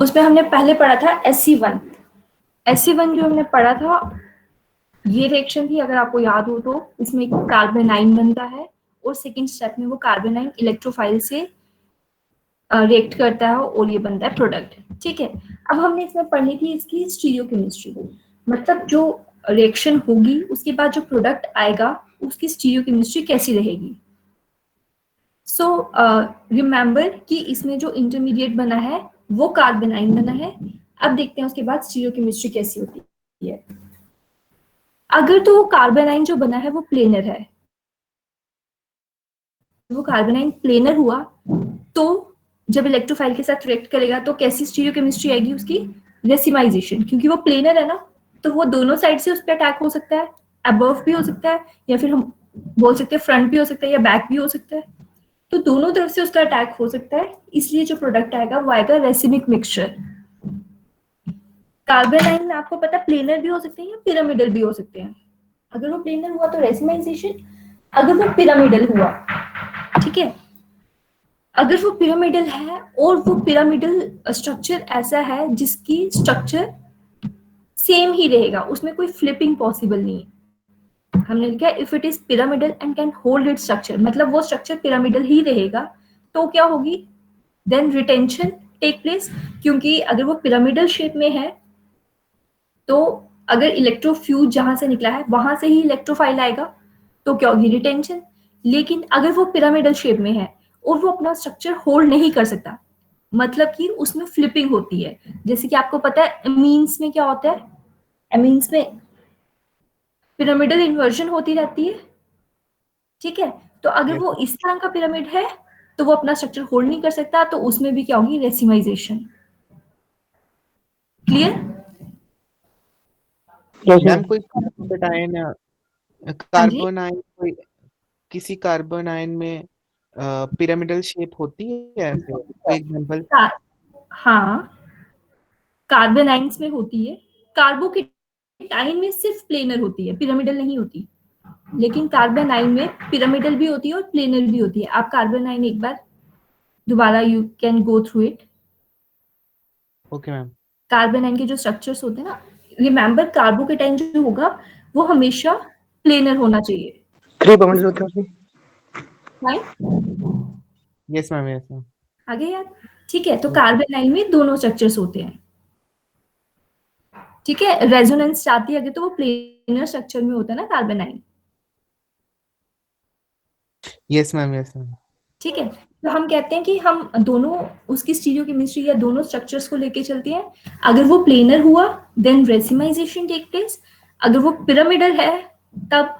उसमें हमने पहले पढ़ा था SC1। SC1 जो हमने पढ़ा था, ये रिएक्शन थी, अगर आपको याद हो तो, इसमें कार्बोनाइन बनता है और सेकेंड स्टेप में वो कार्बोनाइन इलेक्ट्रोफाइल से रिएक्ट करता है और ये बनता है प्रोडक्ट। ठीक है, अब हमने इसमें पढ़नी थी इसकी स्टीरियोकेमिस्ट्री, मतलब जो रिएक्शन होगी उसके बाद जो प्रोडक्ट आएगा उसकी स्टीरियोकेमिस्ट्री कैसी रहेगी। सो रिमेंबर कि इसमें जो इंटरमीडिएट बना है वो कार्बोनाइन बना है। अब देखते हैं उसके बाद स्टीरियोकेमिस्ट्री कैसी होती है। अगर तो वो कार्बोनाइन जो बना है वो प्लेनर है, वो कार्बोनाइन प्लेनर हुआ तो जब इलेक्ट्रोफाइल के साथ रिएक्ट करेगा तो कैसी स्टीरियोकेमिस्ट्री आएगी उसकी, रेसिमाइजेशन, क्योंकि वो प्लेनर है ना, तो वो दोनों साइड से उस पर अटैक हो सकता है, अबव भी हो सकता है या फिर हम बोल सकते हैं फ्रंट भी हो सकता है या बैक भी हो सकता है, तो दोनों तरफ से उसका अटैक हो सकता है, इसलिए जो प्रोडक्ट आएगा वो आएगा रेसिमिक मिक्सचर। कार्बोनाइन में आपको पता प्लेनर भी हो सकते हैं या पिरामिडल भी हो सकते हैं। अगर वो प्लेनर हुआ तो रेसिमाइजेशन, अगर वो पिरामिडल हुआ, ठीक है, अगर वो पिरामिडल है और वो पिरामिडल स्ट्रक्चर ऐसा है जिसकी स्ट्रक्चर सेम ही रहेगा, उसमें कोई फ्लिपिंग पॉसिबल नहीं है, हमने लिखा if it is pyramidal and can hold it structure, मतलब वो स्ट्रक्चर पिरामिडल ही रहेगा, तो क्या होगी, देन रिटेंशन टेक प्लेस, क्योंकि अगर वो पिरामिडल शेप में है तो अगर इलेक्ट्रोफ्यूज जहां से निकला है वहां से ही इलेक्ट्रोफाइल आएगा, तो क्या होगी, रिटेंशन। लेकिन अगर वो पिरामिडल शेप में है और वो अपना स्ट्रक्चर होल्ड नहीं कर सकता, मतलब कि उसमें फ्लिपिंग होती है, जैसे कि आपको पता है एमीन्स में क्या होता है, एमीन्स में पिरामिडल इन्वर्जन होती रहती है, ठीक है, तो अगर वो इस तरह का पिरामिड है तो वो अपना स्ट्रक्चर होल्ड नहीं कर सकता, तो उसमें भी क्या होगी, रेसिमाइजेशन। क्लियर? मैम कोई कार्बोनाइन कोई किसी कार्बोनाइन में पिरामिडल शेप होती है ऐसे, कोई एग्जांपल? हाँ, कार्बोनाइन्स में होती है, कार्बोकेटाइन में सिर्फ प्लेनर होती है, पिरामिडल नहीं होती, लेकिन कार्बोनाइन में पिरामिडल भी होती है और प्लेनर भी होती है। आप कार्बोनाइन एक बार दोबारा you can go through it. Okay ma'am. Carbanion के जो स्ट्रक्चर्स होते हैं ना, रिमेंबर कार्बोकेटाइन जो होगा वो हमेशा प्लेनर होना चाहिए। 3 पॉइंट्स होते हैं fine, yes ma'am, yes ma'am. आगे यार, ठीक है, तो कार्बोनाइन में दोनों स्ट्रक्चर्स होते हैं, ठीक है, रेजोनेंस चाहती है अगर तो वो प्लेनर स्ट्रक्चर में होता है ना कार्बोनाइन, यस मैम, यस मैम। ठीक है, तो हम कहते हैं कि हम दोनों उसकी स्टीरियोकेमिस्ट्री या दोनों स्ट्रक्चर्स को लेके चलते हैं। अगर वो प्लेनर हुआ देन रेसिमाइजेशन टेक प्लेस, अगर वो पिरामिडल है तब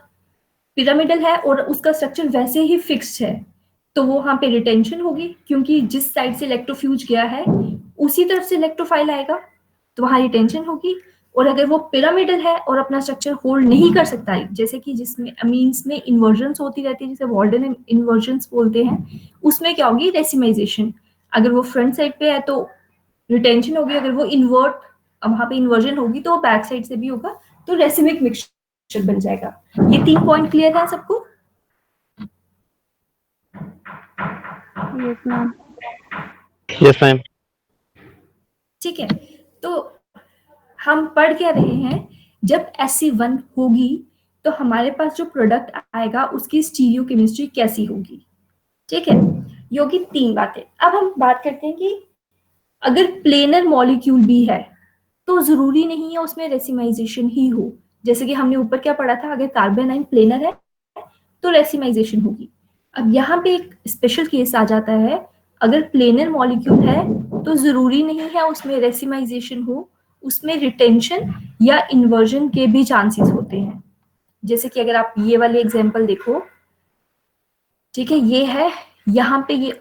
पिरामिडल है और उसका स्ट्रक्चर वैसे ही फिक्स्ड है तो वो वहां पे रिटेंशन होगी, क्योंकि जिस साइड से इलेक्ट्रोफ्यूज गया है उसी तरफ से इलेक्ट्रोफाइल आएगा, तो वहां रिटेंशन होगी। और अगर वो पिरामिडल है और अपना स्ट्रक्चर होल्ड नहीं कर सकता है, जैसे कि जिसमें अमीन्स में इन्वर्जन्स होती रहती है, जिसे वॉल्डन इन्वर्जन्स बोलते हैं, उसमें क्या होगी, रेसिमाइजेशन। अगर वो फ्रंट साइड पे है तो रिटेंशन होगी, अगर वो इन्वर्ट वहां पे इन्वर्जन होगी तो बैक साइड से भी होगा, तो रेसिमिक मिक्सचर बन जाएगा। ये 3 पॉइंट क्लियर है सबको? Yes ma'am. Yes ma'am. ठीक है, तो हम पढ़ क्या रहे हैं, जब SC1 होगी तो हमारे पास जो प्रोडक्ट आएगा उसकी स्टीरियोकेमिस्ट्री कैसी होगी, ठीक है, ये होगी 3 बातें। अब हम बात करते हैं कि अगर प्लेनर मॉलिक्यूल भी है तो जरूरी नहीं है उसमें रेसिमाइजेशन ही हो, जैसे कि हमने ऊपर क्या पढ़ा था, अगर कार्बोनाइन प्लेनर है तो रेसिमाइजेशन होगी। अब यहाँ पे एक स्पेशल केस आ जाता है, अगर प्लेनर मॉलिक्यूल है तो जरूरी नहीं है उसमें रेसिमाइजेशन हो, उसमें रिटेंशन या इन्वर्जन के भी चांसेस होते हैं। जैसे कि अगर आप ये वाले एग्जांपल देखो, ठीक है, ये है, यहाँ पे ये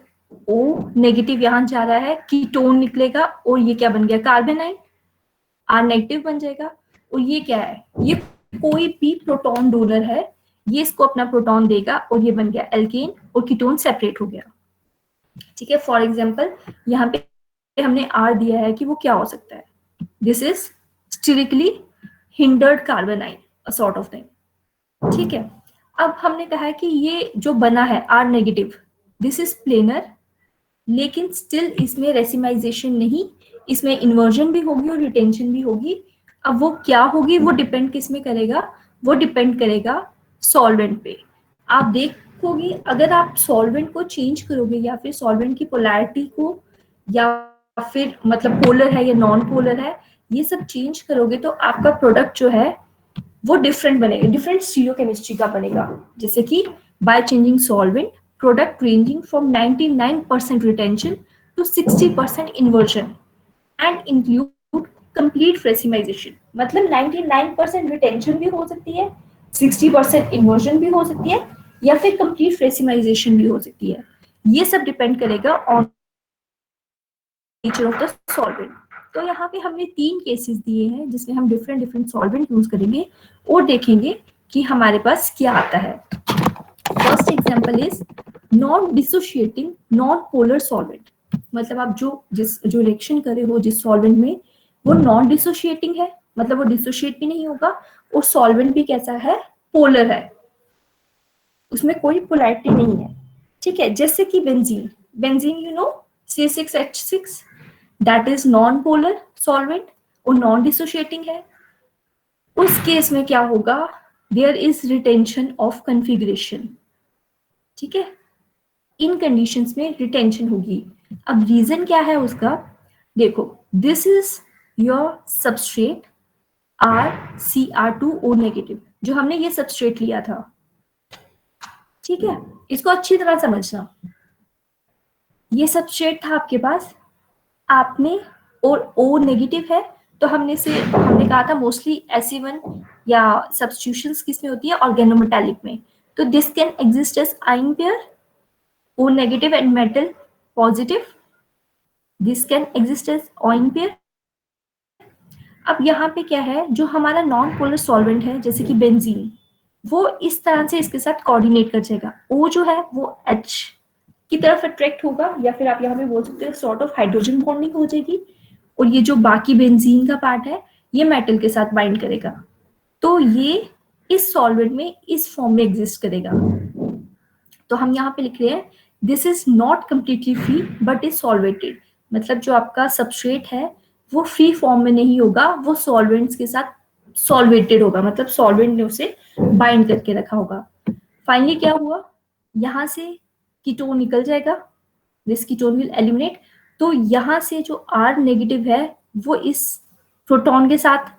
O नेगेटिव यहाँ जा रहा है, कीटोन निकलेगा और ये क्या बन गया, कार्बोनाइन, R नेगेटिव बन जाएगा। और ये क्या है, ये कोई भी प्रोटॉन डोनर है, ये इसको अपना प्रोटॉन देगा और ये बन गया एल्केन और कीटोन सेपरेट हो गया, ठीक है। फॉर एग्जांपल यहाँ पे हमने R दिया है कि वो क्या हो सकता है, this is sterically hindered carbanion, a sort of thing, ठीक है। अब हमने कहा है कि ये जो बना है R negative, this is planar, लेकिन स्टिल इसमें रेसिमाइजेशन नहीं, इसमें इन्वर्जन भी होगी और रिटेंशन भी होगी। अब वो क्या होगी वो डिपेंड किस में करेगा, वो डिपेंड करेगा सॉल्वेंट पे। आप देखोगे अगर आप सॉल्वेंट को चेंज करोगे या फिर सॉल्वेंट की पोलैरिटी को, या फिर मतलब पोलर है या नॉन पोलर है, ये सब चेंज करोगे तो आपका प्रोडक्ट जो है वो डिफरेंट बनेगा, डिफरेंट स्टीरियोकेमिस्ट्री का बनेगा। जैसे कि by changing solvent product ranging from 99% retention to 60% inversion and include complete racemization. मतलब 99% रिटेंशन भी हो सकती है, 60% इन्वर्जन भी हो सकती है, या फिर कंप्लीट फ्रेसिमाइजेशन भी हो सकती है। ये सब डिपेंड करेगा on nature of the solvent. तो यहाँ पे हमने 3 केसेस दिए हैं जिसमें हम डिफरेंट डिफरेंट सॉल्वेंट यूज करेंगे और देखेंगे कि हमारे पास क्या आता है। First example is non dissociating non polar solvent. मतलब आप जो रिएक्शन कर रहे हो जिस सॉल्वेंट में, वो नॉन डिसोशिएटिंग है, मतलब वो डिसोशिएट भी नहीं होगा, और सॉल्वेंट भी कैसा है, पोलर है, उसमें कोई पोलैरिटी नहीं है। ठीक है, जैसे कि benzene, benzene you know C6H6, that is non polar solvent और नॉन डिसोशिएटिंग है। उस केस में क्या होगा, there is retention of configuration. ठीक है, इन कंडीशंस में रिटेंशन होगी। अब रीजन क्या है उसका, देखो this is your substrate RCr2O negative, जो हमने ये सबस्ट्रेट लिया था। ठीक है, इसको अच्छी तरह समझना। ये सबस्ट्रेट था आपके पास, आपने, और O नेगेटिव है, तो हमने कहा था मोस्टली SE1 या सब्स्टिट्यूशंस किस में होती है, ऑर्गेनोमेटालिक में। तो this can exist as ion pair O negative and metal positive. This can exist as ion pair. अब यहाँ पे क्या है, जो हमारा नॉन पोलर सॉल्वेंट है जैसे कि बेंजीन, वो इस तरह से इसके साथ कोऑर्डिनेट कर जाएगा। O जो है वो H की तरफ अट्रैक्ट होगा, या फिर आप यहाँ पे बोल सकते हो सॉर्ट ऑफ हाइड्रोजन बॉन्डिंग हो जाएगी, और ये जो बाकी बेंजीन का पार्ट है ये मेटल के साथ बाइंड करेगा। तो ये इस सॉल्वेंट में इस फॉर्म में एग्जिस्ट करेगा। तो हम यहाँ पे लिख रहे हैं this is not completely free but is solvated. मतलब जो आपका सबस्ट्रेट है वो फ्री फॉर्म में नहीं होगा, वो सॉल्वेंट्स के साथ सॉल्वेटेड होगा, मतलब सॉल्वेंट ने उसे बाइंड करके रखा होगा। फाइनली क्या हुआ, यहाँ से कीटोन निकल जाएगा, दिस कीटोन विल एलिमिनेट। तो यहाँ से जो R नेगेटिव है वो इस प्रोटॉन के साथ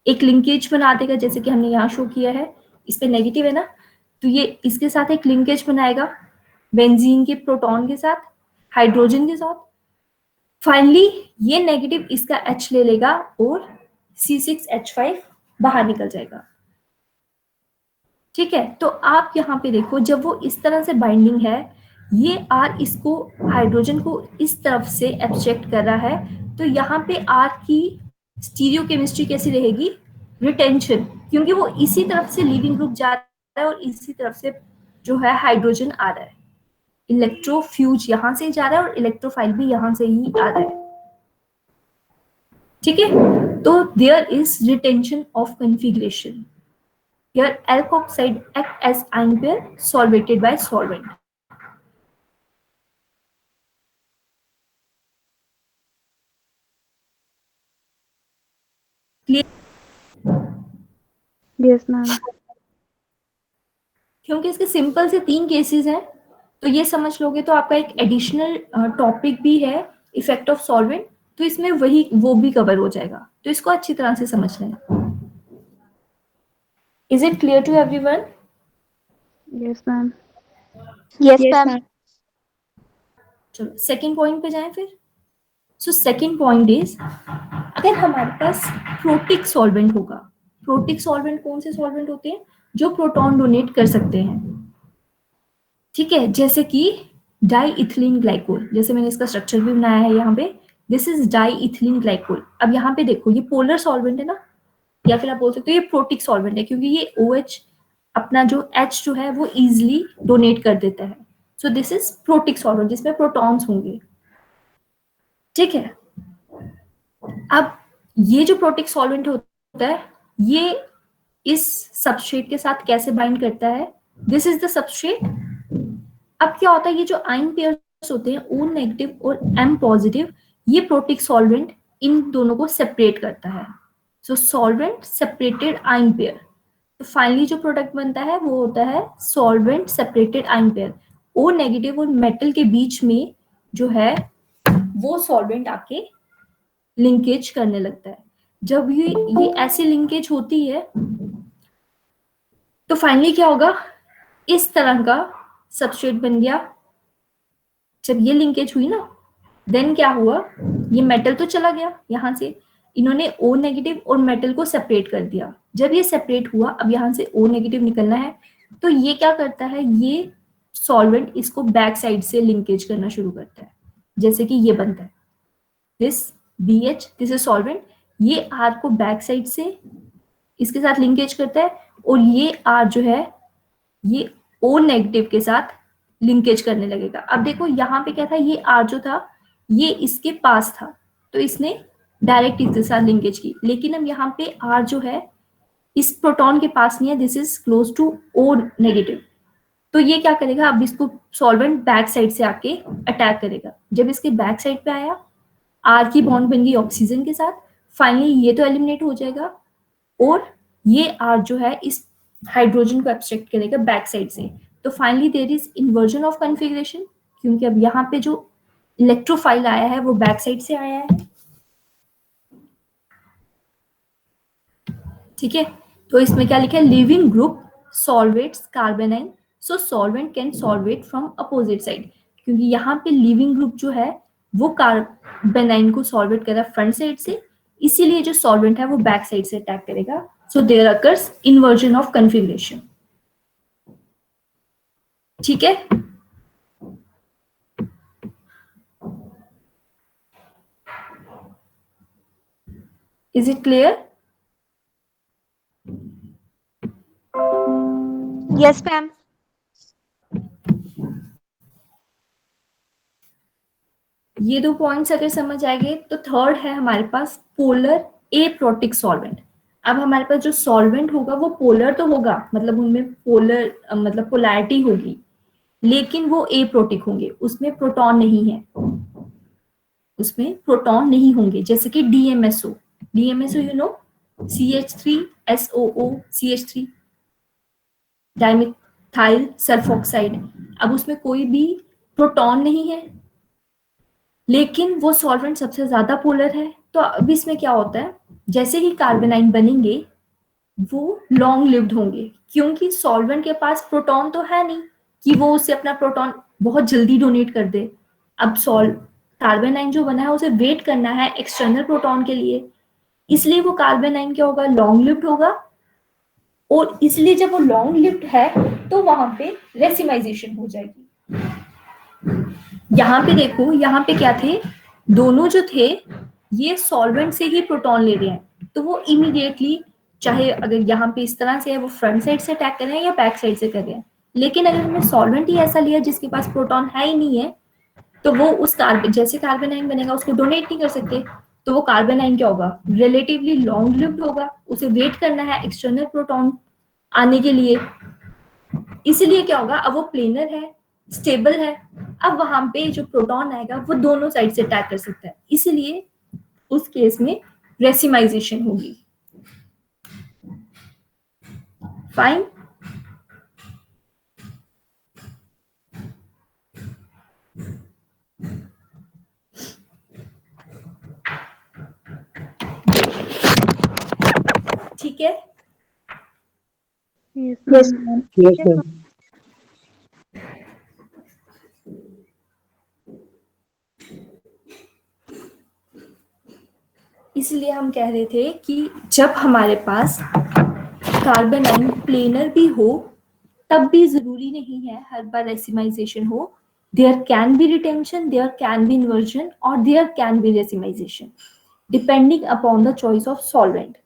एक लिंकेज बना देगा, जैसे कि हमने यहाँ शो किया है, इस पे नेगेटिव है ना, तो ये इसके साथ एक लिंकेज बनाएगा बेंजीन के प्रोटॉन के साथ, हाइड्रोजन के साथ। फाइनली ये नेगेटिव इसका H ले लेगा और C6H5 बाहर निकल जाएगा। ठीक है, तो आप यहाँ पे देखो जब वो इस तरह से बाइंडिंग है, ये R इसको हाइड्रोजन को इस तरफ से एब्स्ट्रैक्ट कर रहा है, तो यहाँ पे R की स्टीरियोकेमिस्ट्री कैसी रहेगी, रिटेंशन, क्योंकि वो इसी तरफ से लीविंग ग्रुप जा रहा है और इसी तरफ से जो है हाइड्रोजन आ रहा है। इलेक्ट्रोफ्यूज यहां से जा रहा है और इलेक्ट्रोफाइल भी यहां से ही आ रहा है। ठीक है, तो there is retention of configuration. Here alkoxide act as ion pair solvated by solvent. Clear? Yes ma'am. क्योंकि इसके सिंपल से 3 केसेस हैं, तो ये समझ लोगे तो आपका एक एडिशनल टॉपिक भी है इफेक्ट ऑफ सॉल्वेंट, तो इसमें वो भी कवर हो जाएगा। तो इसको अच्छी तरह से समझना है। Is it clear to everyone? Yes ma'am. Yes ma'am. चलो सेकंड पॉइंट पे जाएं फिर। सो सेकंड पॉइंट इज, अगर हमारे पास प्रोटिक सॉल्वेंट होगा, प्रोटिक सॉल्वेंट कौन से सॉल्वेंट होते हैं, जो प्रोटॉन डोनेट कर सकते हैं। ठीक है, जैसे कि डाईइथिलीन ग्लाइकोल, जैसे मैंने इसका स्ट्रक्चर भी बनाया है यहाँ पे, दिस इज डाईइथिलीन ग्लाइकोल। अब यहाँ पे देखो ये पोलर सॉल्वेंट है ना, या फिर आप बोल सकते हो ये प्रोटिक सॉल्वेंट है, क्योंकि ये OH अपना जो H जो है वो इजिली डोनेट कर देता है। So this is protic solvent जिसमें प्रोटॉन्स होंगे। ठीक है, अब ये जो प्रोटिक सॉल्वेंट होता है ये इस सबस्ट्रेट के साथ कैसे बाइंड करता है, दिस इज द सबस्ट्रेट। अब क्या होता है, ये जो आयन पेयर्स होते हैं O नेगेटिव और M पॉजिटिव, ये प्रोटिक सॉल्वेंट इन दोनों को सेपरेट करता है। So solvent separated ion pair. तो फाइनली जो प्रोडक्ट बनता है वो होता है solvent separated ion pair. O negative और मेटल के बीच में जो है वो सॉल्वेंट आके लिंकेज करने लगता है। जब ये ऐसी लिंकेज होती है तो फाइनली क्या होगा, इस तरह का सबस्ट्रेट बन गया। जब ये लिंकेज हुई ना, देन क्या हुआ, ये मेटल तो चला गया यहां से, इन्होंने ओ नेगेटिव और मेटल को सेपरेट कर दिया। जब ये सेपरेट हुआ, अब यहां से ओ नेगेटिव निकलना है, तो ये क्या करता है, ये सॉल्वेंट इसको बैक साइड से लिंकेज करना शुरू करता है। जैसे कि ये बनता है this BH, this is solvent, ये R को बैक साइड से इसके साथ लिंकेज करता है, और ये R जो है ये O नेगेटिव के साथ लिंकेज करने लगेगा। अब देखो यहाँ पे क्या था, ये R जो था ये इसके पास था, तो इसने डायरेक्ट इसके साथ लिंकेज की। लेकिन अब यहाँ पे R जो है इस प्रोटॉन के पास नहीं है, this is close to O negative. तो ये क्या करेगा, अब इसको सॉल्वेंट बैक साइड से आके अटैक करेगा। जब इसके बैक साइड पे आया, R की बॉन्ड बन गई ऑक्सीजन के साथ, फाइनली ये तो एलिमिनेट हो जाएगा, और ये R जो है इस हाइड्रोजन को एब्स्ट्रैक्ट करेगा बैक साइड से। तो finally there is inversion of configuration, क्योंकि अब यहाँ पे जो इलेक्ट्रोफाइल आया है वो बैक साइड से आया है। ठीक है, तो इसमें क्या लिखा है, leaving group solvates carbon ion, so solvent can solvate from opposite side, क्योंकि यहाँ पे लिविंग ग्रुप जो है वो कार्बन आयन को सॉल्वेट कर रहा है फ्रंट साइड से, इसीलिए जो सॉल्वेंट है वो बैक साइड से अटैक करेगा। So there occurs inversion of configuration. ठीक है, is it clear? Yes, ma'am. ये दो पॉइंट्स अगर समझ आएंगे तो थर्ड है हमारे पास पोलर एप्रोटिक सॉल्वेंट। अब हमारे पास जो सॉल्वेंट होगा वो पोलर तो होगा, मतलब उनमें पोलर मतलब पोलैरिटी होगी, लेकिन वो एप्रोटिक होंगे, उसमें प्रोटॉन नहीं है, उसमें प्रोटॉन नहीं होंगे। जैसे कि DMSO, DMSO you know, CH3SOO CH3 dimethyl sulphoxide. अब उसमें कोई भी प्रोटॉन नहीं है, लेकिन वो सॉल्वेंट सबसे ज्यादा पोलर है। तो अब इसमें क्या होता है, जैसे ही कार्बन आयन बनेंगे वो लॉन्ग लिव्ड होंगे, क्योंकि सॉल्वेंट के पास प्रोटॉन तो है नहीं कि वो उससे अपना प्रोटॉन बहुत जल्दी डोनेट कर दे। अब कार्बन आयन जो बना है उसे वेट करना है एक्सटर्नल प्रोटॉन के लिए, इसलिए वो कार्बन आयन क्या होगा, लॉन्ग लिव्ड होगा। और इसलिए जब वो लॉन्ग लिव्ड है तो वहां पे रेसिमाइजेशन हो जाएगी। यहाँ पे देखो, यहाँ पे क्या थे, दोनों जो थे ये सॉल्वेंट से ही प्रोटॉन ले रहे हैं, तो वो इमीडिएटली, चाहे अगर यहाँ पे इस तरह से है वो फ्रंट साइड से अटैक कर रहे हैं या बैक साइड से कर रहे हैं। लेकिन अगर हमने सॉल्वेंट ही ऐसा लिया जिसके पास प्रोटॉन है ही नहीं है, तो वो उस कार्बन, जैसे कार्बन आयन बनेगा उसको डोनेट नहीं कर सकते, तो वो कार्बन आयन क्या होगा, रिलेटिवली लॉन्ग लिव्ड होगा, उसे वेट करना है एक्सटर्नल प्रोटॉन आने के लिए। इसीलिए क्या होगा, अब वो प्लेनर है, स्टेबल है, अब वहां पे जो प्रोटॉन आएगा वो दोनों साइड से अटैक कर सकता है, इसीलिए उस केस में रेसिमाइजेशन होगी। फाइन, ठीक है। Yes, Yes, ma'am. ma'am. Yes, ma'am. इसलिए हम कह रहे थे कि जब हमारे पास कार्बन आयन प्लेनर भी हो तब भी जरूरी नहीं है हर बार रेसिमाइजेशन हो। There can be retention, there can be inversion और there can be racemization depending upon the choice of solvent.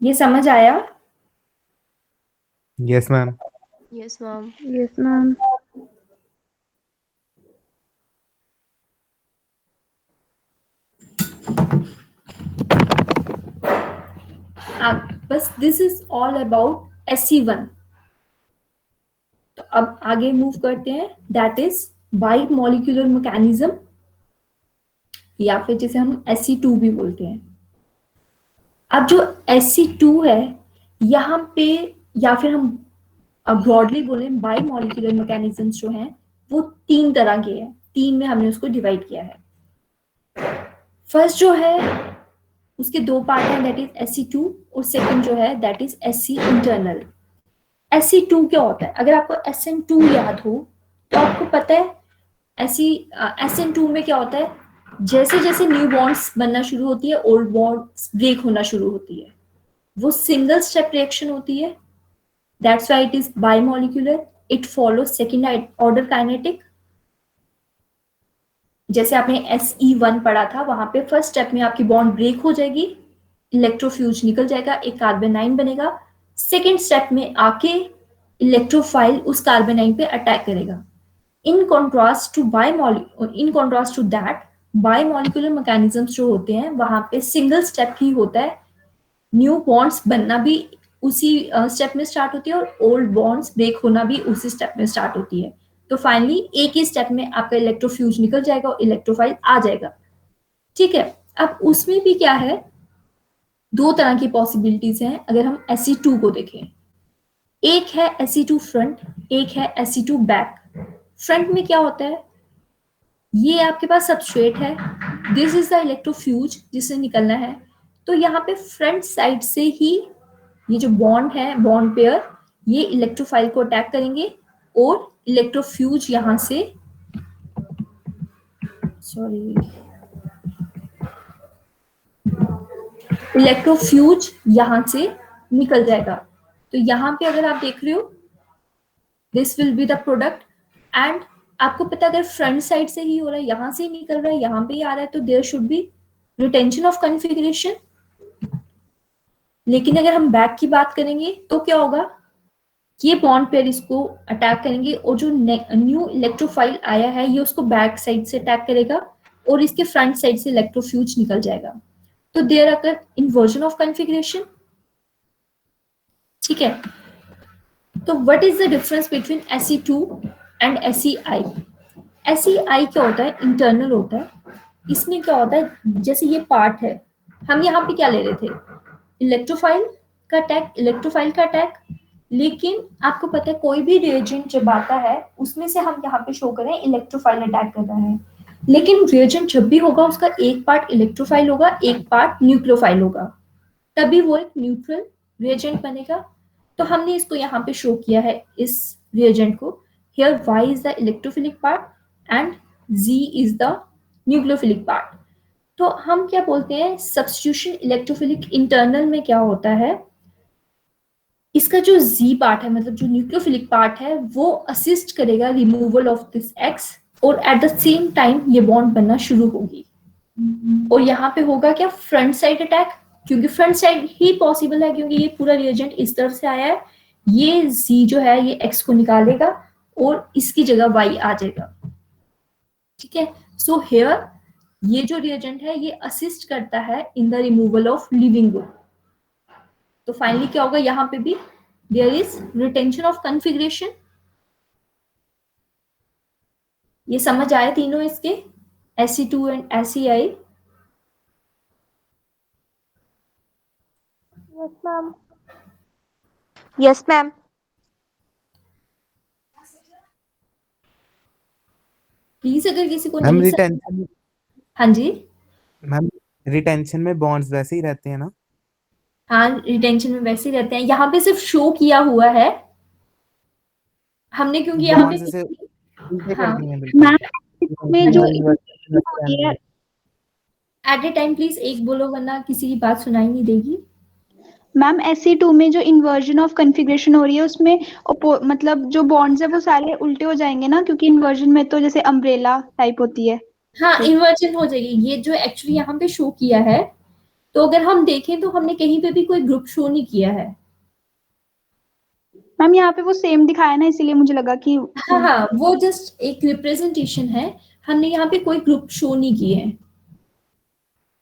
ये समझ आया? Yes, ma'am. Yes, ma'am. Yes, ma'am. बस this is all about SE1। तो अब आगे मूव करते हैं, that is by molecular mechanism, या फिर जिसे हम SE2 भी बोलते हैं। अब जो SE2 है यहाँ पे, या फिर हम ब्रॉडली बोले बाई मॉलिक्यूलर मैकेनिज्म्स जो हैं वो 3 तरह के हैं, 3 में हमने उसको डिवाइड किया है। फर्स्ट जो है उसके 2 पार्ट हैं, दैट इज SE2, और सेकंड जो है that is SE internal. SE2 क्या होता है? अगर आपको SN2 याद हो तो आपको पता है SN2 में क्या होता है, जैसे जैसे न्यू बॉन्ड्स बनना शुरू होती है ओल्ड बॉन्ड्स ब्रेक होना शुरू होती है, वो सिंगल स्टेप रिएक्शन होती है, that's why it is bimolecular, it follows second order kinetic. जैसे आपने SE1 पढ़ा था, वहां पे फर्स्ट स्टेप में आपकी बॉन्ड ब्रेक हो जाएगी, इलेक्ट्रोफ्यूज निकल जाएगा, एक कार्बोनाइन बनेगा, सेकेंड स्टेप में आके इलेक्ट्रोफाइल उस कार्बोनाइन पे अटैक करेगा। In contrast to that bimolecular mechanisms जो होते हैं वहां पे सिंगल स्टेप ही होता है, न्यू बॉन्ड्स बनना भी उसी स्टेप में स्टार्ट होती है और ओल्ड बॉन्ड्स ब्रेक होना भी उसी स्टेप में स्टार्ट होती है। तो फाइनली एक ही स्टेप में आपका इलेक्ट्रोफ्यूज निकल जाएगा और इलेक्ट्रोफाइल आ जाएगा। ठीक है, अब उसमें भी क्या है, 2 तरह की पॉसिबिलिटीज हैं अगर हम SE2 को देखें। एक है SE2 फ्रंट, एक है SE2 बैक। फ्रंट में क्या होता है, ये आपके पास सबस्ट्रेट है, दिस इज द इलेक्ट्रोफ्यूज जिससे निकलना है, तो यहाँ पे फ्रंट साइड से ही ये जो बॉन्ड है, बॉन्ड पेयर, ये इलेक्ट्रोफाइल को अटैक करेंगे और इलेक्ट्रोफ्यूज यहां से, इलेक्ट्रोफ्यूज यहां से निकल जाएगा। तो यहाँ पे अगर आप देख रहे हो, this will be the product, and आपको पता है अगर फ्रंट साइड से ही हो रहा है, यहां से ही निकल रहा है, यहाँ पे ही आ रहा है, तो there should be retention of configuration. लेकिन अगर हम बैक की बात करेंगे तो क्या होगा, ये बॉन्ड पेयर इसको अटैक करेंगे और जो न्यू इलेक्ट्रोफाइल आया है ये उसको बैक साइड से अटैक करेगा और इसके फ्रंट साइड से इलेक्ट्रोफ्यूज निकल जाएगा। तो there occur inversion of configuration. ठीक है, तो what is the difference between SE2 and SEI? SEI क्या होता है, इंटरनल होता है। इसमें क्या होता है, जैसे ये पार्ट है, हम यहाँ पे क्या ले रहे थे, इलेक्ट्रोफाइल का अटैक, लेकिन आपको पता है कोई भी रिएजेंट जब आता है उसमें से हम यहाँ पे शो करें इलेक्ट्रोफाइल अटैक कर रहा है, लेकिन रिएजेंट जब भी होगा उसका एक पार्ट इलेक्ट्रोफाइल होगा, एक पार्ट न्यूक्लियोफाइल होगा, तभी वो एक न्यूट्रल रिएजेंट बनेगा। तो हमने इसको यहाँ पे शो किया है इस रिएजेंट को, here Y is the electrophilic part and Z is the nucleophilic part. तो हम क्या बोलते हैं, सब्स्टिट्यूशन इलेक्ट्रोफिलिक इंटरनल में क्या होता है, इसका जो Z पार्ट है, मतलब जो न्यूक्लियोफिलिक पार्ट है, वो असिस्ट करेगा रिमूवल ऑफ दिस X, और एट द सेम टाइम ये बॉन्ड बनना शुरू होगी। और यहाँ पे होगा क्या, फ्रंट साइड अटैक, क्योंकि फ्रंट साइड ही पॉसिबल है क्योंकि ये पूरा रिएजेंट इस तरफ से आया है, ये Z जो है ये X को निकालेगा और इसकी जगह Y आ जाएगा। ठीक है, सो हियर ये जो रिएजेंट है ये असिस्ट करता है in the removal of leaving group. तो फाइनली क्या होगा, यहाँ पे भी there is retention of configuration. ये समझ आए तीनों इसके, SE2 and SEI? Yes, ma'am. Yes, ma'am. Please अगर किसी को मैम नहीं रिटेंशन, हाँ जी, मैम रिटेंशन में बॉन्ड्स वैसे ही रहते हैं ना? हाँ रिटेंशन में वैसे ही रहते हैं, यहाँ पे सिर्फ शो किया हुआ है हमने, क्योंकि यहाँ बॉन्ड्स पे से उल्टे कर हाँ, दिए हैं बिल्कुल। मैम में जो एट ए टाइम प्लीज एक बोलो वरना किसी की बात सुनाई नहीं देगी। मैम SE2 में जो इन्वर्जन ऑफ कॉन्फ़िगरेशन हो रही है उसमें मतलब जो बॉन्ड्स है वो सारे उल्टे हो जाएंगे ना, क्योंकि इन्वर्जन में तो जैसे अम्ब्रेला टाइप होती है। हाँ इन्वर्जन हो जाएगी, ये जो एक्चुअली यहाँ पे शो किया है, तो अगर हम देखें तो हमने कहीं पे भी कोई ग्रुप शो नहीं किया है। मैम यहाँ पे वो सेम दिखाया ना, इसीलिए मुझे लगा कि हाँ हाँ, वो जस्ट एक रिप्रेजेंटेशन है, हमने यहाँ पे कोई ग्रुप शो नहीं किए हैं।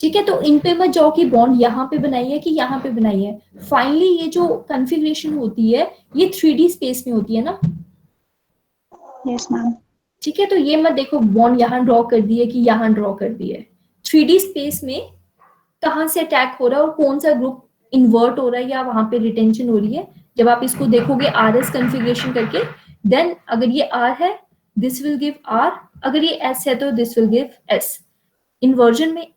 ठीक है, तो इन पे मत जाओ कि बॉन्ड यहाँ पे बनाई है कि यहाँ पे बनाई है। फाइनली ये जो कॉन्फ़िगरेशन होती है ये 3D स्पेस में होती है ना। Yes ma'am. ठीक है, तो ये मत देखो बॉन्ड यहाँ ड्रॉ कर दी है कि यहाँ ड्रॉ कर दी है। 3D स्पेस में कहाँ से अटैक हो रहा है और कौन सा ग्रुप इन्वर्ट हो रहा है या वहां पे रिटेंशन हो रही है, जब आप इसको देखोगे RS कॉन्फ़िगरेशन करके, देन अगर ये R है दिस विल गिव R, अगर ये S है तो this will give S। Inversion में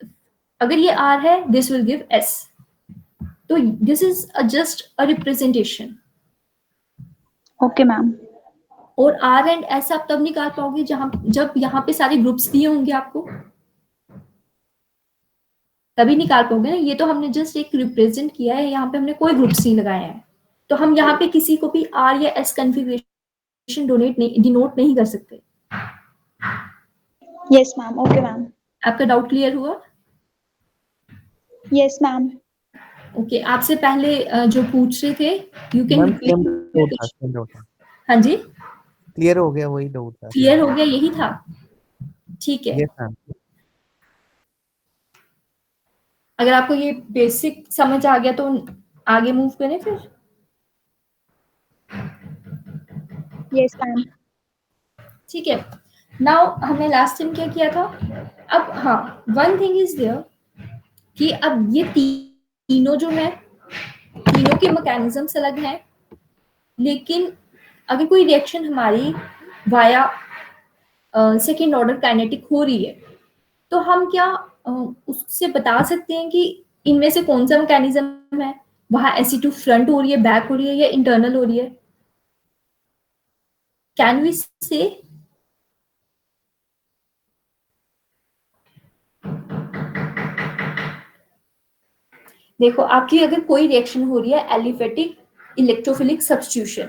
अगर ये R है दिस विल गिव S। तो this is just a representation. Okay ma'am. और R एंड S आप तब निकाल पाओगे जब यहाँ पे सारे ग्रुप्स दिए होंगे आपको, तभी निकाल पाओगे ना। ये तो हमने जस्ट एक रिप्रेजेंट किया है, यहाँ पे हमने कोई ग्रुप्स नहीं लगाए हैं, तो हम यहाँ पे किसी को भी R या S कॉन्फ़िगरेशन डिनोट नहीं कर सकते। Yes ma'am. Okay ma'am. आपका डाउट क्लियर हुआ? Yes ma'am. ओके, आपसे पहले जो पूछ रहे थे you ma'am can. Same doubt था। हाँ जी, क्लियर हो गया, वही डाउट था। क्लियर हो गया, यही था। ठीक है, यस मैम। अगर आपको ये बेसिक समझ आ गया तो आगे मूव करें फिर। Yes ma'am. ठीक है, नाउ हमने लास्ट टाइम क्या किया था। अब हाँ, वन थिंग इज देयर कि अब ये तीनों जो है, तीनों के मैकेनिज्म्स अलग हैं, लेकिन अगर कोई रिएक्शन हमारी वाया सेकेंड ऑर्डर काइनेटिक हो रही है तो हम क्या उससे बता सकते हैं कि इनमें से कौन सा मैकेनिज्म है, वहां SE2 फ्रंट हो रही है, बैक हो रही है या इंटरनल हो रही है? कैन वी से? देखो, आपकी अगर कोई रिएक्शन हो रही है एलिफेटिक इलेक्ट्रोफिलिक सब्स्टिट्यूशन,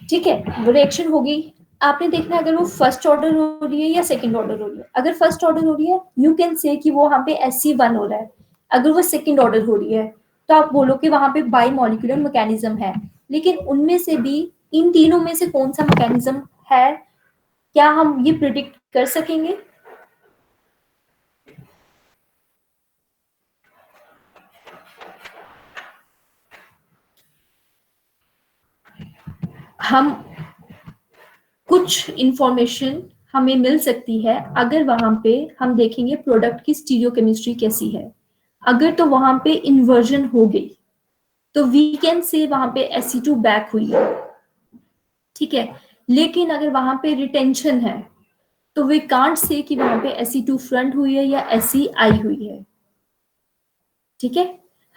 ठीक है, वो रिएक्शन होगी, आपने देखना है अगर वो फर्स्ट ऑर्डर हो रही है या सेकंड ऑर्डर हो रही है। अगर फर्स्ट ऑर्डर हो रही है यू कैन से कि वो वहां पे SC1 हो रहा है। अगर वो सेकंड ऑर्डर हो रही है तो आप बोलो कि वहां पे बाई मॉलिक्यूलर मैकेनिज्म है। लेकिन उनमें से भी इन तीनों में से कौन सा मैकेनिज्म है, क्या हम ये प्रिडिक्ट कर सकेंगे? हम कुछ इंफॉर्मेशन हमें मिल सकती है अगर वहां पे हम देखेंगे प्रोडक्ट की स्टीरियोकेमिस्ट्री कैसी है। अगर तो वहां पे इन्वर्जन हो गई तो वी कैन से वहां पे SE2 बैक हुई है, ठीक है। लेकिन अगर वहां पे रिटेंशन है तो वी कांट से कि वहां पे SE2 फ्रंट हुई है या SEI हुई है, ठीक है।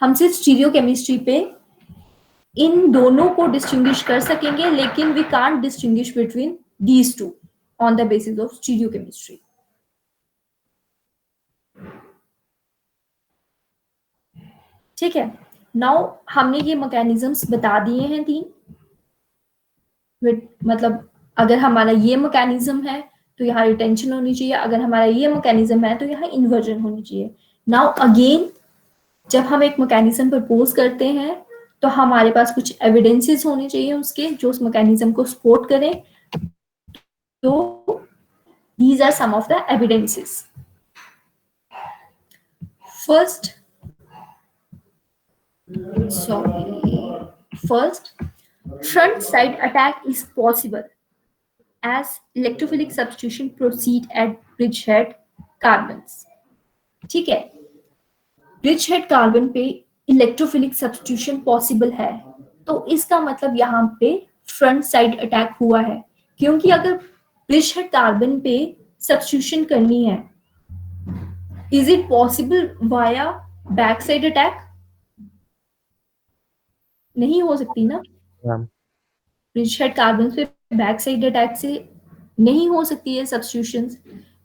हम सिर्फ स्टीरियोकेमिस्ट्री पे इन दोनों को डिस्टिंग्विश कर सकेंगे, लेकिन we can't distinguish between these two on the basis of stereochemistry. ठीक है, नाउ हमने ये मैकेनिज्म्स बता दिए हैं तीन। मतलब अगर हमारा ये मैकेनिज्म है तो यहाँ रिटेंशन होनी चाहिए, अगर हमारा ये मैकेनिज्म है तो यहाँ इन्वर्जन होनी चाहिए। नाउ अगेन, जब हम एक मैकेनिज्म प्रपोज करते हैं तो हमारे पास कुछ एविडेंसेस होने चाहिए उसके, जो उस मैकेनिज्म को सपोर्ट करें। तो these are some of the evidences. First, front side attack is possible as electrophilic substitution proceed at bridgehead carbons. ठीक है, bridgehead कार्बन पे इलेक्ट्रोफिलिक सब्स्टिट्यूशन पॉसिबल है, तो इसका मतलब यहाँ पे फ्रंट साइड अटैक हुआ है। क्योंकि अगर ब्रिजहेड कार्बन पे सब्स्टिट्यूशन करनी है, is it possible via back side attack? नहीं हो सकती ना, ब्रिजहेड कार्बन पे बैक साइड अटैक से नहीं हो सकती है सब्स्टिट्यूशंस।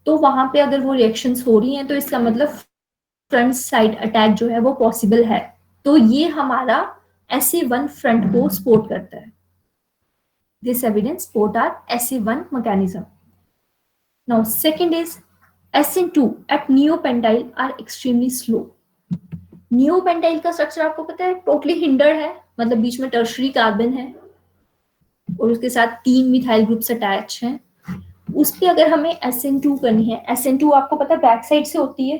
तो वहां पे अगर वो रिएक्शंस हो रही हैं तो इसका मतलब फ्रंट साइड अटैक जो है वो पॉसिबल है। तो ये हमारा SA1 फ्रंट को सपोर्ट करता है। This evidence support our SA1 mechanism. Now second is SN2 at neopentyl are extremely slow. Neopentyl का स्ट्रक्चर आपको पता है, टोटली हिंडर्ड है, मतलब बीच में टर्शरी कार्बन है और उसके साथ 3 मिथाइल ग्रुप्स अटैच हैं। उस पे अगर हमें SN2 करनी है, SN2 आपको पता है बैक साइड से होती है,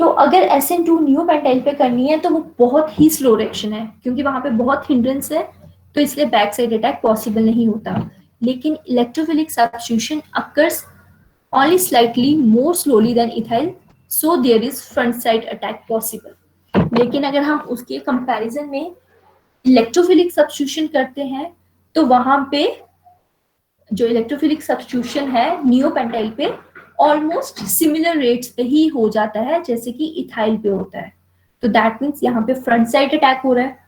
तो अगर SN2 नियोपेंटाइल पे करनी है तो वो बहुत ही स्लो रिएक्शन है, क्योंकि वहां पे बहुत हिंड्रेंस है, तो इसलिए बैक साइड अटैक पॉसिबल नहीं होता। लेकिन electrophilic substitution occurs only slightly more slowly than ethyl, so there is front side attack possible. लेकिन अगर हम उसके कंपैरिजन में इलेक्ट्रोफिलिक सब्स्टिट्यूशन करते हैं तो वहां पे जो इलेक्ट्रोफिलिक सब्स्टिट्यूशन है नियोपेंटाइल पे ऑलमोस्ट सिमिलर रेट्स पे ही हो जाता है जैसे कि इथाइल पे होता है। तो दैट मीन्स यहाँ पे फ्रंट साइड अटैक हो रहा है,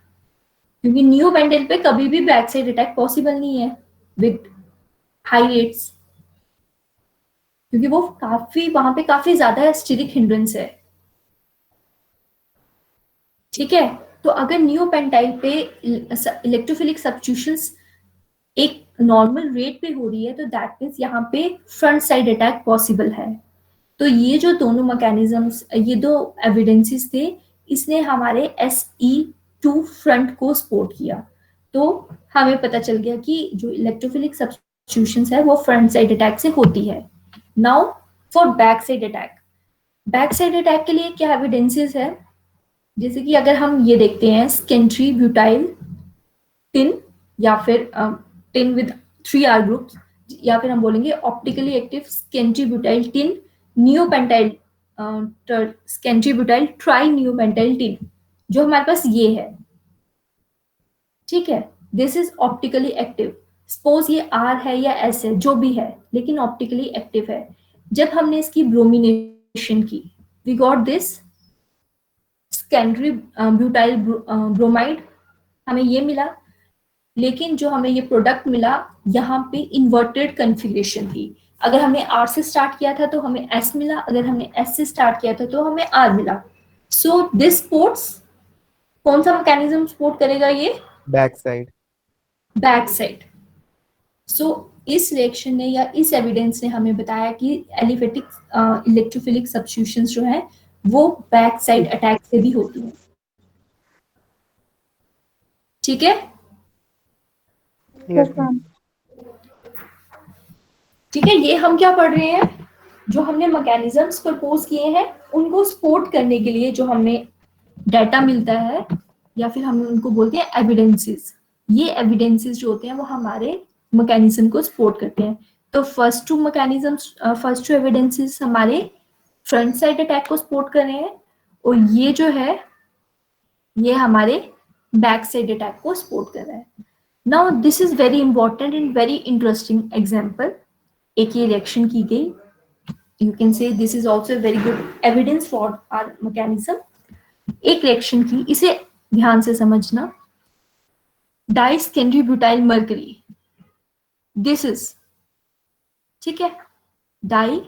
क्योंकि नियोपेंटाइल पे कभी भी बैक साइड अटैक पॉसिबल नहीं है विद हाई रेट्स, क्योंकि वो काफी वहां पे काफी ज्यादा स्टेरिक हिंड्रेंस है। ठीक है, तो अगर नियोपेंटाइल पे इलेक्ट्रोफिलिक सब्स्टिट्यूशंस एक नॉर्मल रेट पे हो रही है तो दैट मीन्स यहाँ पे फ्रंट साइड अटैक पॉसिबल है। तो ये जो दोनों मैकेनिज्म्स, ये दो एविडेंसेस थे, इसने हमारे SE2 फ्रंट को सपोर्ट किया। तो हमें पता चल गया कि जो इलेक्ट्रोफिलिक सब्स्टिट्यूशंस है वो फ्रंट साइड अटैक से होती है। Now for back side attack, back side attack के लिए क्या एविडेंसेस है, जैसे कि अगर हम ये देखते हैं स्केंट्री ब्यूटाइल टिन या फिर टिन विद 3R ग्रुप्स, या फिर हम बोलेंगे ऑप्टिकली एक्टिव स्केंट्री ब्यूटाइल टिन नियोपेंटाइल स्केंट्री ब्यूटाइल ट्राई नियोपेंटाइल टिन, जो हमारे पास ये है। ठीक है, this is optically active. Suppose ये R है या S है, जो भी है, लेकिन ऑप्टिकली एक्टिव है। जब हमने इसकी ब्रोमिनेशन की, we got this secondary butyl bromide, हमें ये मिला। लेकिन जो हमें ये प्रोडक्ट मिला, यहाँ पे इन्वर्टेड कन्फिग्रेशन थी। अगर हमने R से स्टार्ट किया था तो हमें S मिला, अगर हमने S से स्टार्ट किया था तो हमें R मिला। सो दिस सपोर्ट्स, कौन सा मैकेनिज्म सपोर्ट करेगा ये? Back side. Back side. So इस रिएक्शन ने या इस एविडेंस ने हमें बताया कि एलिफेटिक इलेक्ट्रोफिलिक सब्स्टिट्यूशंस जो है वो बैक साइड अटैक से भी होती है। ठीक है, यस मैम। ठीक है, ये हम क्या पढ़ रहे हैं, जो हमने मैकेनिज्म्स प्रपोज किए हैं उनको सपोर्ट करने के लिए जो हमें डाटा मिलता है, या फिर हम उनको बोलते हैं एविडेंसेस। ये एविडेंसेस जो होते हैं वो हमारे मैकेनिज्म को सपोर्ट करते हैं। तो first two mechanisms, first two evidences हमारे फ्रंट साइड अटैक को सपोर्ट कर रहे हैं, और ये जो है ये हमारे बैक साइड अटैक को सपोर्ट कर रहा है। Now this is very important and very interesting example. एक ये रिएक्शन की गई, you can say this is also very good evidence for our mechanism. एक रिएक्शन की, इसे ध्यान से समझना, di secondary butyl mercury, this is, ठीक है, डाई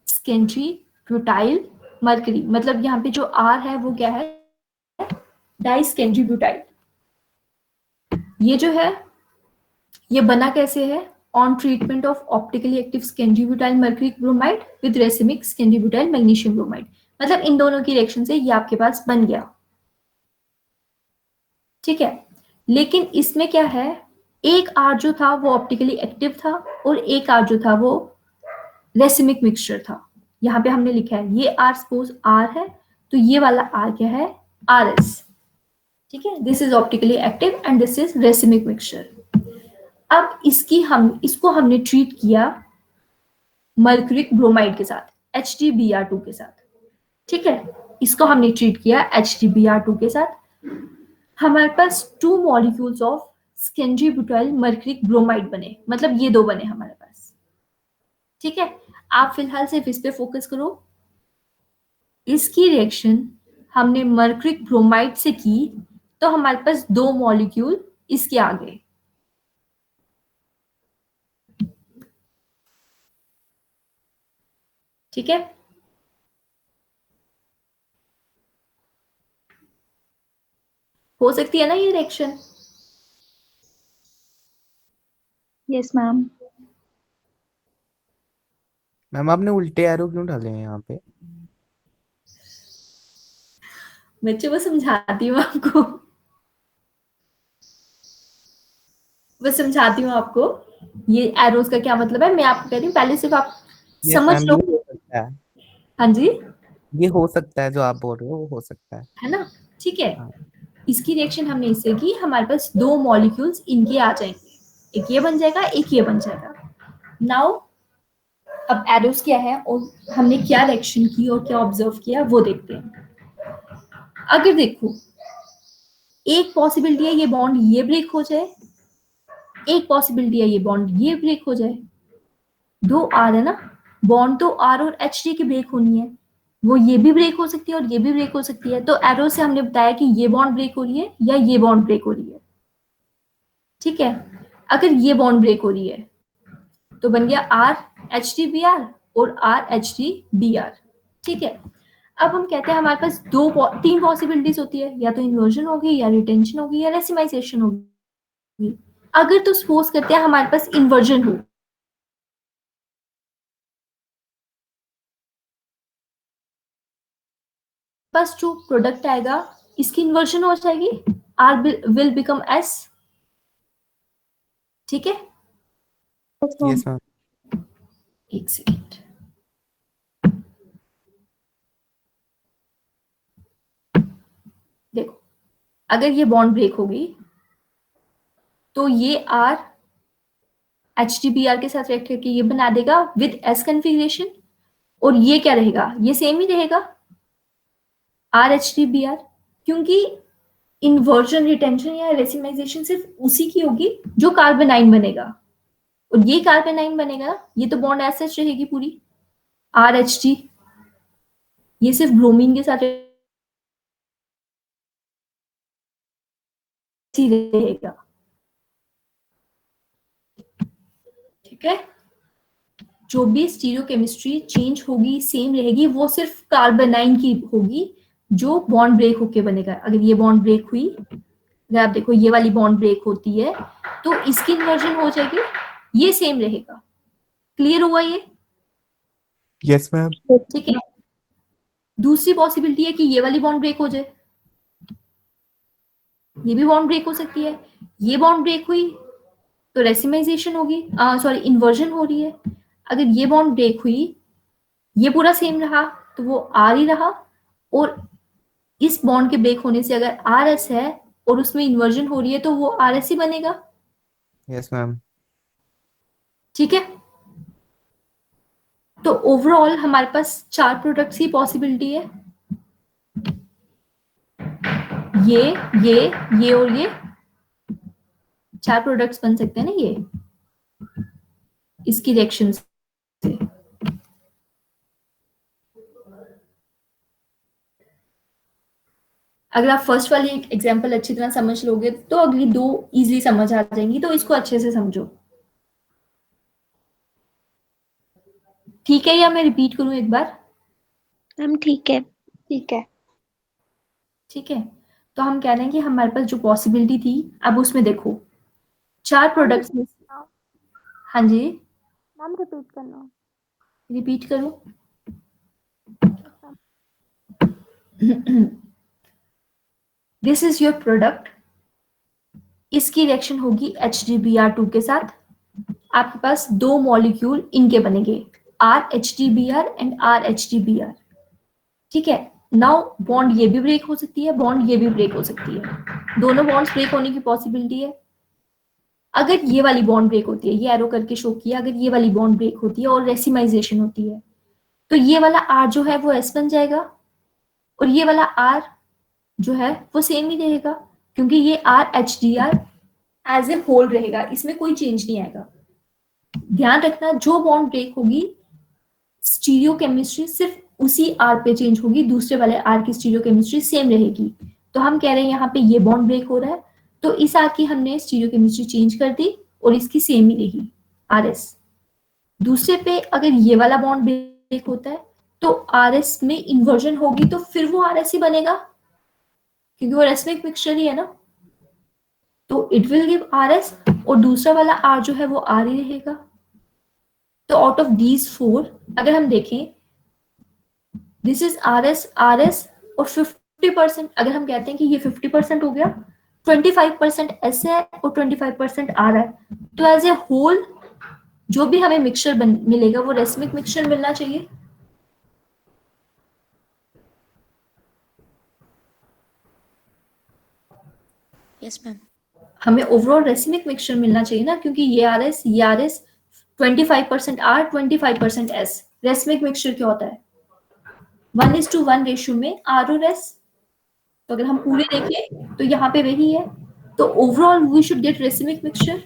सेकेंडरी ब्यूटाइल मर्करी, मतलब यहाँ पे जो R है वो क्या है, डाई सेकेंडरी ब्यूटाइल। ये जो है ये बना कैसे है, on treatment of optically active secondary butyl mercury bromide with racemic secondary butyl magnesium bromide, मतलब इन दोनों की रिएक्शन से ये आपके पास बन गया। ठीक है, लेकिन इसमें क्या है, एक R जो था वो ऑप्टिकली एक्टिव था और एक R जो था वो रेसिमिक मिक्सचर था। यहाँ पे हमने लिखा है ये R सपोज R है, तो ये वाला R क्या है, RS। ठीक है, this is optically active and this is racemic mixture. अब इसको हमने ट्रीट किया मर्क्यूरिक ब्रोमाइड के साथ, HDBr2 के साथ। ठीक है, इसको हमने ट्रीट किया HDBr2 के साथ। हमारे पास 2 molecules of secondary butyl mercuric bromide बने, मतलब ये 2 बने हमारे पास। ठीक है, आप फिलहाल सिर्फ इस पे फोकस करो। इसकी रिएक्शन हमने मर्क्यूरिक ब्रोमाइड से की तो हमारे पास 2 मॉलिक्यूल इसके आ गए। ठीक है, हो सकती है ना ये रिएक्शन? Yes ma'am. मैम आपने उल्टे एरो क्यों डाले हैं यहाँ पे? बच्चे वो समझाती हूँ आपको, बस समझाती हूँ आपको ये एरोज का क्या मतलब है। मैं आपको कह रही हूँ, पहले सिर्फ आप Yes, समझ मैम, लो। ये हो सकता है। हाँ जी, ये हो सकता है, जो आप बोल रहे हो वो हो सकता है ना? ठीक है, हाँ। इसकी रिएक्शन हमने इससे की, हमारे पास 2 मॉलिक्यूल्स इनके आ जाएंगे, एक ये बन जाएगा, एक ये बन जाएगा। नाउ अब एरोस क्या है और हमने क्या रिएक्शन की और क्या ऑब्जर्व किया वो देखते हैं। अगर देखो, एक पॉसिबिलिटी है ये बॉन्ड ये ब्रेक हो जाए, एक पॉसिबिलिटी है ये बॉन्ड ये ब्रेक हो जाए। 2 आर है ना, बॉन्ड तो आर और एच डी की ब्रेक होनी है, वो ये भी ब्रेक हो सकती है और ये भी ब्रेक हो सकती है। तो एरो से हमने बताया कि ये बॉन्ड ब्रेक हो रही है या ये बॉन्ड ब्रेक हो रही है। ठीक है, अगर ये बॉन्ड ब्रेक हो रही है तो बन गया R H D B R और R H D B R. ठीक है, अब हम कहते हैं हमारे पास 3 पॉसिबिलिटीज होती है, या तो इन्वर्जन होगी, या रिटेंशन होगी, या रेसिमाइजेशन होगी। अगर तो सपोज करते हैं हमारे पास इन्वर्जन हो, बस जो प्रोडक्ट आएगा इसकी इन्वर्जन हो जाएगी, आर विल बिकम एस। ठीक है, यस मैम। एक सेकेंड, देखो अगर ये बॉन्ड ब्रेक होगी तो ये R H D B R के साथ रिएक्ट करके ये बना देगा विद एस कन्फिग्रेशन, और ये क्या रहेगा, ये सेम ही रहेगा R H D B R, क्योंकि इन्वर्जन रिटेंशन या रेसिमाइजेशन सिर्फ उसी की होगी जो कार्बोनाइन बनेगा, और ये कार्बोनाइन बनेगा, ये तो बॉन्ड एस एच रहेगी पूरी आर एच डी, ये सिर्फ ब्रोमीन के साथ रहेगा। ठीक है, जो भी स्टीरियोकेमिस्ट्री चेंज होगी सेम रहेगी, वो सिर्फ कार्बोनाइन की होगी जो बॉन्ड ब्रेक होके बनेगा। अगर ये बॉन्ड ब्रेक हुई, अगर आप देखो ये वाली बॉन्ड ब्रेक होती है तो इसकी इन्वर्जन हो जाएगी, ये सेम रहेगा। क्लियर हुआ ये? Yes ma'am. ठीक है, दूसरी पॉसिबिलिटी है कि ये वाली बॉन्ड ब्रेक हो जाए, ये भी बॉन्ड ब्रेक हो सकती है। ये बॉन्ड ब्रेक हुई तो रेसिमाइजेशन होगी, सॉरी इन्वर्जन हो रही है। अगर ये बॉन्ड ब्रेक हुई, ये पूरा सेम रहा तो वो आर ही रहा, और इस बॉन्ड के ब्रेक होने से अगर आर एस है और उसमें इन्वर्जन हो रही है तो वो आर एस ही बनेगा। Yes ma'am. ठीक है, तो ओवरऑल हमारे पास 4 प्रोडक्ट्स की पॉसिबिलिटी है, ये और ये 4 प्रोडक्ट्स बन सकते हैं ना, ये इसकी रिएक्शन से। अगर आप फर्स्ट वाली एग्जांपल अच्छी तरह समझ लोगे तो अगली 2 इजीली समझ आ जाएंगी, तो इसको अच्छे से समझो। ठीक है, या मैं रिपीट करूं एक बार? मैम ठीक है। ठीक है। ठीक है, तो हम कह रहे हैं कि हमारे पास जो पॉसिबिलिटी थी, अब उसमें देखो 4 प्रोडक्ट्स में। हाँ जी, मैम रिपीट करना। रिपीट करो। दिस इज योर प्रोडक्ट, इसकी रिएक्शन होगी HDBr2 के साथ। आपके पास 2 मॉलिक्यूल इनके बनेंगे, RHDBr एंड RHDBr। ठीक है, नाउ बॉन्ड ये भी ब्रेक हो सकती है, बॉन्ड ये भी ब्रेक हो सकती है, दोनों बॉन्ड्स ब्रेक होने की पॉसिबिलिटी है। अगर ये वाली बॉन्ड ब्रेक होती है, ये एरो करके शो किया, अगर ये वाली बॉन्ड ब्रेक होती है और रेसिमाइजेशन होती है तो ये वाला R जो है वो S बन जाएगा, और ये वाला R जो है वो सेम ही रहेगा, क्योंकि ये RHDR एज ए होल रहेगा, इसमें कोई चेंज नहीं आएगा। ध्यान रखना, जो बॉन्ड ब्रेक होगी स्टीरियो केमिस्ट्री सिर्फ उसी R पे चेंज होगी, दूसरे वाले R की स्टीरियो केमिस्ट्री सेम रहेगी। तो हम कह रहे हैं यहाँ पे ये बॉन्ड ब्रेक हो रहा है तो इस R की हमने स्टीरियो केमिस्ट्री चेंज कर दी और इसकी सेम ही रही RS। दूसरे पे अगर ये वाला बॉन्ड ब्रेक होता है तो RS में इन्वर्जन होगी तो फिर वो RS ही बनेगा, क्योंकि वो रेसमिक मिक्सचर ही है ना, तो इट विल गिव RS, और दूसरा वाला R जो है वो R ही रहेगा। तो आउट ऑफ दीज 4 अगर हम देखें, दिस इज RS और 50%, अगर हम कहते हैं कि ये 50% हो गया, 25% S है और 25% R है, तो एज ए होल जो भी हमें मिक्सचर मिलेगा वो रेसमिक मिक्सचर मिलना चाहिए। Yes ma'am. हमें ओवरऑल रेसिमिक मिक्सचर मिलना चाहिए ना, क्योंकि ये R S 25% R 25% S. Racemic mixture क्या होता है? 1:1 रेशियो में आर और एस। तो अगर हम पूरे देखें तो यहाँ पे वही है। तो overall we should get racemic mixture.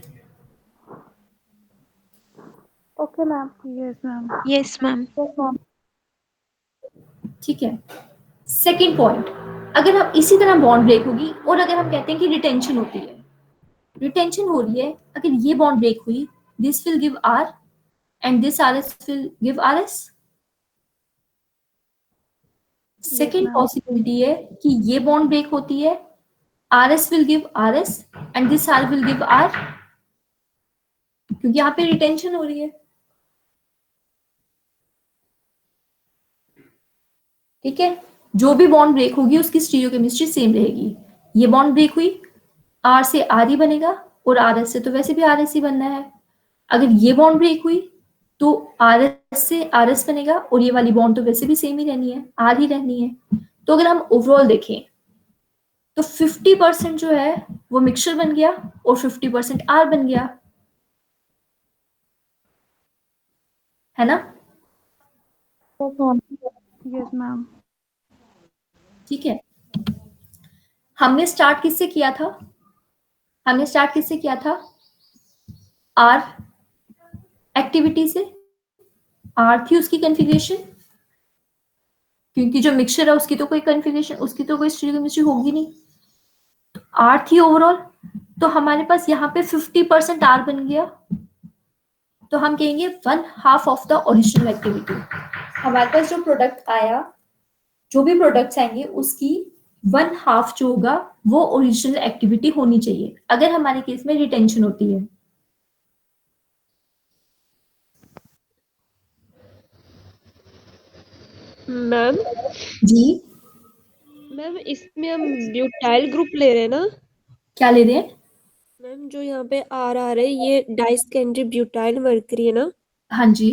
Okay ma'am. Yes ma'am. Yes ma'am. ठीक है। सेकेंड पॉइंट, अगर हम इसी तरह बॉन्ड ब्रेक होगी और अगर हम कहते हैं कि रिटेंशन होती है, रिटेंशन हो रही है, अगर ये बॉन्ड ब्रेक हुई, this will give R and this R S will give R S. Second ma'am. Possibility है कि ये बॉन्ड ब्रेक होती है, R S will give R S and this R will give R, क्योंकि यहाँ पे retention हो रही है। ठीक है, जो भी बॉन्ड ब्रेक होगी उसकी स्टीरियोकेमिस्ट्री सेम रहेगी। ये बॉन्ड ब्रेक हुई, आर से आर ही बनेगा और आर एस से तो वैसे भी आर एस ही बनना है। अगर ये बॉन्ड ब्रेक हुई तो आर एस से आर एस बनेगा और ये वाली बॉन्ड तो वैसे भी सेम ही रहनी है, आर ही रहनी है। तो अगर हम ओवरऑल देखें तो 50% जो है वो मिक्सचर बन गया और 50% आर बन गया, है ना? Yes ma'am. ठीक है, हमने स्टार्ट किससे किया था? हमने स्टार्ट किससे किया था? आर एक्टिविटी से। आर थी उसकी कॉन्फ़िगरेशन, क्योंकि जो मिक्सचर है उसकी तो कोई कॉन्फ़िगरेशन, उसकी तो कोई स्टीरियोकेमिस्ट्री होगी नहीं। आर थी ओवरऑल, तो हमारे पास यहाँ पे 50% आर बन गया, तो हम कहेंगे 1/2 ऑफ द ओरिजिनल एक्टिविटी। हमारे पास जो प्रोडक्ट आया, जो भी प्रोडक्ट्स आएंगे उसकी 1/2 जो होगा वो ओरिजिनल एक्टिविटी होनी चाहिए, अगर हमारे केस में रिटेंशन होती है। मैम जी, मैम इसमें हम ब्यूटाइल ग्रुप ले रहे हैं ना? क्या ले रहे हैं? मैम जो यहाँ पे आर आ रहा है ये डाइसकेंड्री ब्यूटाइल मरकरी है ना? हाँ जी,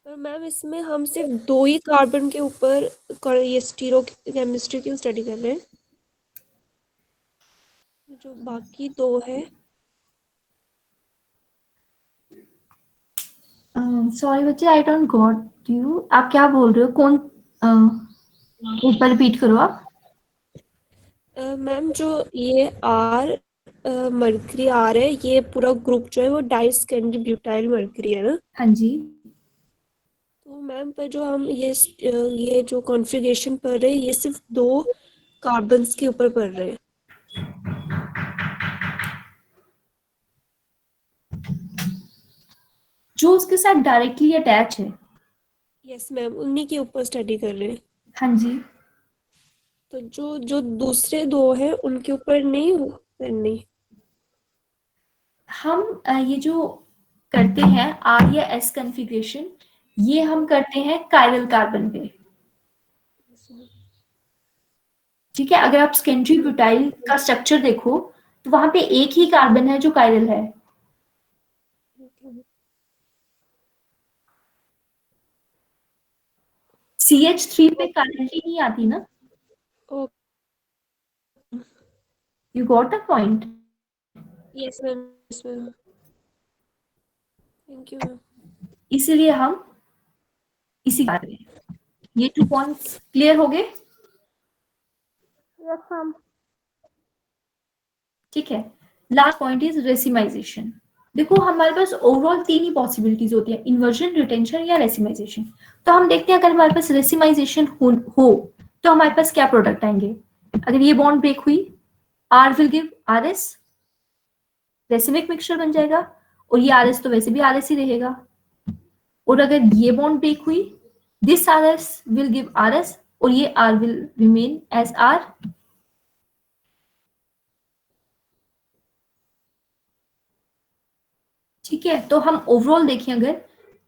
पर मैम इसमें हम सिर्फ 2 ही कार्बन के ऊपर ये स्टीरो केमिस्ट्री की स्टडी कर रहे हैं, जो बाकी 2 है। सॉरी बच्चे, आई डोंट गॉट यू। आप क्या बोल रहे हो? कौन? एक बार रिपीट करो आप। मैम जो ये आर मरकरी आ रहा है, ये पूरा ग्रुप जो है वो डाइसकेंड्री ब्यूटाइल मरकरी है ना? हाँ जी, तो मैम पर जो हम ये जो कॉन्फ़िगरेशन पढ़ रहे हैं ये सिर्फ 2 कार्बन्स के ऊपर पढ़ रहे हैं। जो उसके साथ डायरेक्टली अटैच है। यस मैम, उन्हीं के ऊपर स्टडी कर रहे हैं। हाँ जी, तो जो जो दूसरे 2 हैं उनके ऊपर नहीं करनी। हम ये जो करते हैं आर या एस कॉन्फ़िगरेशन, ये हम करते हैं कायरल कार्बन पे। ठीक है, अगर आप सेकेंडरी ब्यूटाइल का स्ट्रक्चर देखो तो वहां पे एक ही कार्बन है जो कायरल है। CH3 पे कायरल नहीं आती ना। You got a point? Yes ma'am, yes ma'am, thank you ma'am. इसीलिए हम इसी बात में ये 2 पॉइंट्स क्लियर हो गए। Yes ma'am. ठीक है, लास्ट पॉइंट इज रेसिमाइजेशन। देखो हमारे पास ओवरऑल 3 ही पॉसिबिलिटीज होती है, इन्वर्जन, रिटेंशन या रेसिमाइजेशन। तो हम देखते हैं अगर हमारे पास रेसिमाइजेशन हो तो हमारे पास क्या प्रोडक्ट आएंगे। अगर ये बॉन्ड ब्रेक हुई, R will give R S, racemic mixture बन जाएगा, और ये आर एस तो वैसे भी आर एस ही रहेगा। और अगर ये बॉन्ड ब्रेक हुई, this R S will give R S और ये R will remain as R. ठीक है, तो हम ओवरऑल देखें, अगर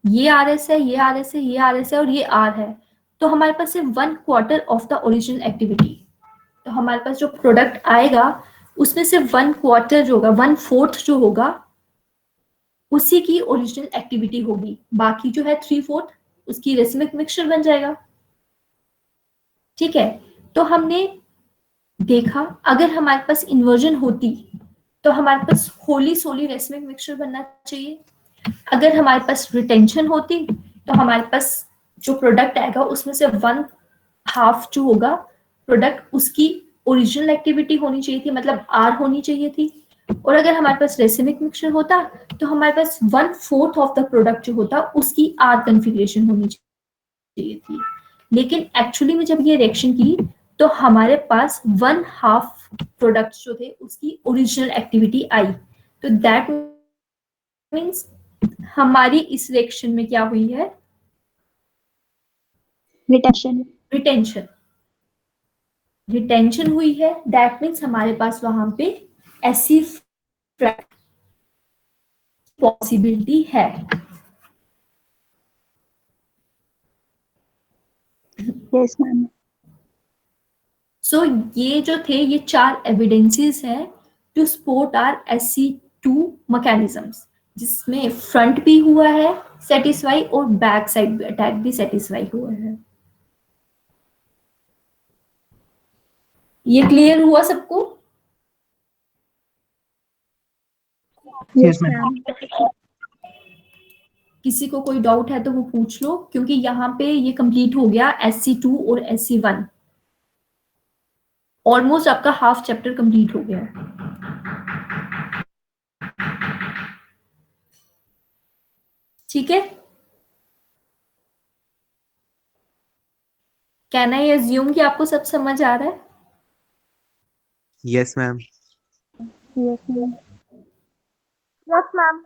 ये आर एस है, ये आर एस है, ये आर एस है और ये आर है, तो हमारे पास सिर्फ 1/4 ऑफ द ओरिजिनल एक्टिविटी। तो हमारे पास जो प्रोडक्ट आएगा उसमें सिर्फ 1/4 जो होगा, 1/4 जो होगा उसी की ओरिजिनल एक्टिविटी होगी, बाकी जो है 3/4 उसकी रेसिमिक मिक्सचर बन जाएगा। ठीक है, तो हमने देखा, अगर हमारे पास इन्वर्जन होती तो हमारे पास होली सोली रेसिमिक मिक्सचर बनना चाहिए। अगर हमारे पास रिटेंशन होती तो हमारे पास जो प्रोडक्ट आएगा उसमें से 1/2 जो होगा प्रोडक्ट उसकी ओरिजिनल एक्टिविटी होनी चाहिए थी, मतलब आर होनी चाहिए थी। और अगर हमारे पास रेसिमिक मिक्सचर होता तो हमारे पास 1/4 ऑफ द प्रोडक्ट जो होता उसकी आर कन्फिग्रेशन होनी चाहिए थी। लेकिन एक्चुअली में जब ये रिएक्शन की तो हमारे पास 1/2 प्रोडक्ट जो थे उसकी ओरिजिनल एक्टिविटी आई। तो दैट मीन्स हमारी इस रिएक्शन में क्या हुई है? रिटेंशन। रिटेंशन। रिटेंशन हुई है, दैट मीन्स हमारे पास वहां पे ऐसी पॉसिबिलिटी है। Yes ma'am. सो ये जो थे ये 4 एविडेंसेस हैं to support our SC2 mechanisms, जिसमें फ्रंट भी हुआ है सेटिस्फाई और बैक साइड भी अटैक भी सेटिस्फाई हुआ है। ये क्लियर हुआ सबको? Yes ma'am. किसी को कोई डाउट है तो वो पूछ लो, क्योंकि यहाँ पे ये कंप्लीट हो गया SC2 और SC1। ऑलमोस्ट आपका हाफ चैप्टर कंप्लीट हो गया है। ठीक है, कैन आई अज्यूम कि आपको सब समझ आ रहा है? Yes ma'am. Yes ma'am. Yes ma'am.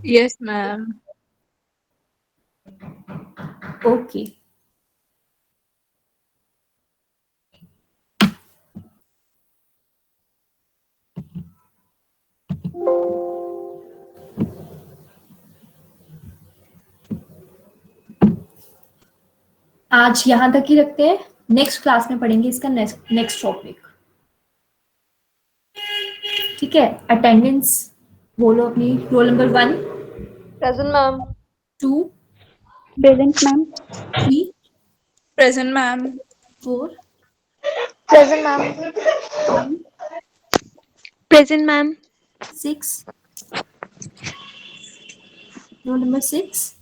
Yes, ma'am. Okay. आज यहां तक ही रखते हैं, नेक्स्ट क्लास में पढ़ेंगे इसका नेक्स्ट टॉपिक। ठीक है, अटेंडेंस बोलो अपनी। Roll number 1, present ma'am. 2, present ma'am. 3, Present, ma'am. 4, present ma'am. 5, present ma'am. 6, roll number 6,